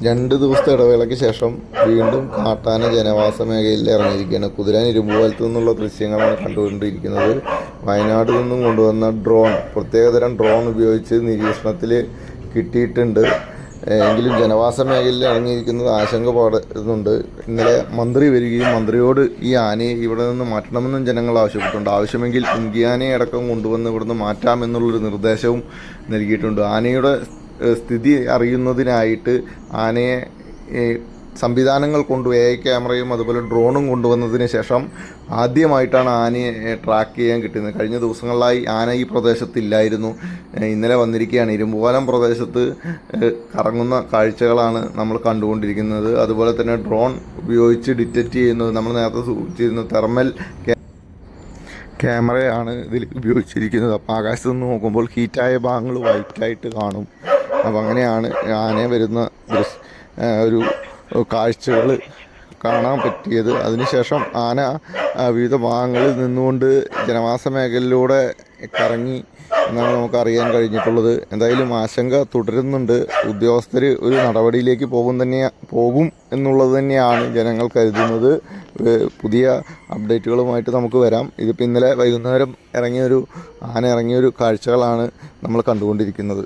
2 ദിവസത്തെ ഇടവേളയ്ക്ക് ശേഷം വീണ്ടും കാട്ടാന ജനവാസ മേഖലയിൽ ഇറങ്ങിയിരിക്കുകയാണ്. കുതിരാൻ ഇരുമ്പുപാലത്തു നിന്നുള്ള ദൃശ്യങ്ങളാണ് കണ്ടുകൊണ്ടിരിക്കുന്നത്. വയനാട് നിന്നും കൊണ്ടുവന്ന പ്രത്യേകതരം ഡ്രോൺ ഉപയോഗിച്ച് നിരീക്ഷണത്തിൽ കിട്ടിയിട്ടുണ്ട്. എങ്കിലും ജനവാസ മേഖലയിൽ ഇറങ്ങിയിരിക്കുന്നത് ആശങ്ക പാടുന്നുണ്ട്. ഇന്നലെ മന്ത്രി വരികയും മന്ത്രിയോട് ഈ ആനയെ ഇവിടെ നിന്ന് മാറ്റണമെന്നും ജനങ്ങൾ ആവശ്യപ്പെട്ടിട്ടുണ്ട്. ആവശ്യമെങ്കിൽ കുങ്കിയാനയെ അടക്കം കൊണ്ടുവന്ന് ഇവിടുന്ന് മാറ്റാമെന്നുള്ളൊരു നിർദ്ദേശവും നൽകിയിട്ടുണ്ട്. ആനയുടെ സ്ഥിതി അറിയുന്നതിനായിട്ട് ആനയെ സംവിധാനങ്ങൾ AI ക്യാമറയും അതുപോലെ ഡ്രോണും കൊണ്ടുവന്നതിന് ശേഷം ആദ്യമായിട്ടാണ് ആനയെ ട്രാക്ക് ചെയ്യാൻ കിട്ടുന്നത്. കഴിഞ്ഞ ദിവസങ്ങളിലായി ആന ഈ പ്രദേശത്തില്ലായിരുന്നു. ഇന്നലെ വന്നിരിക്കുകയാണ്. ഇരുമ്പുപാലം പ്രദേശത്ത് കറങ്ങുന്ന കാഴ്ചകളാണ് നമ്മൾ കണ്ടുകൊണ്ടിരിക്കുന്നത്. അതുപോലെ തന്നെ ഡ്രോൺ ഉപയോഗിച്ച് ഡിറ്റക്റ്റ് ചെയ്യുന്നത് നമ്മൾ നേരത്തെ സൂചിപ്പിച്ചിരുന്ന തെർമൽ ക്യാമറയാണ് ഇതിൽ ഉപയോഗിച്ചിരിക്കുന്നത്. അപ്പോൾ ആകാശത്ത് നിന്ന് നോക്കുമ്പോൾ ഹീറ്റായ ഭാഗങ്ങൾ വൈറ്റായിട്ട് കാണും. അപ്പോൾ അങ്ങനെയാണ് ആന വരുന്ന ഒരു കാഴ്ചകൾ കാണാൻ പറ്റിയത്. അതിനുശേഷം ആന വിവിധ ഭാഗങ്ങളിൽ നിന്നുകൊണ്ട് ജനവാസ മേഖലയിലൂടെ കറങ്ങി എന്നാണ് നമുക്ക് അറിയാൻ കഴിഞ്ഞിട്ടുള്ളത്. എന്തായാലും ആശങ്ക തുടരുന്നുണ്ട്. ഉദ്യോഗസ്ഥർ ഒരു നടപടിയിലേക്ക് പോകും എന്നുള്ളത് തന്നെയാണ് ജനങ്ങൾ കരുതുന്നത്. പുതിയ അപ്ഡേറ്റുകളുമായിട്ട് നമുക്ക് വരാം. ഇതിപ്പോൾ ഇന്നലെ വൈകുന്നേരം ആന ഇറങ്ങിയൊരു കാഴ്ചകളാണ് നമ്മൾ കണ്ടുകൊണ്ടിരിക്കുന്നത്.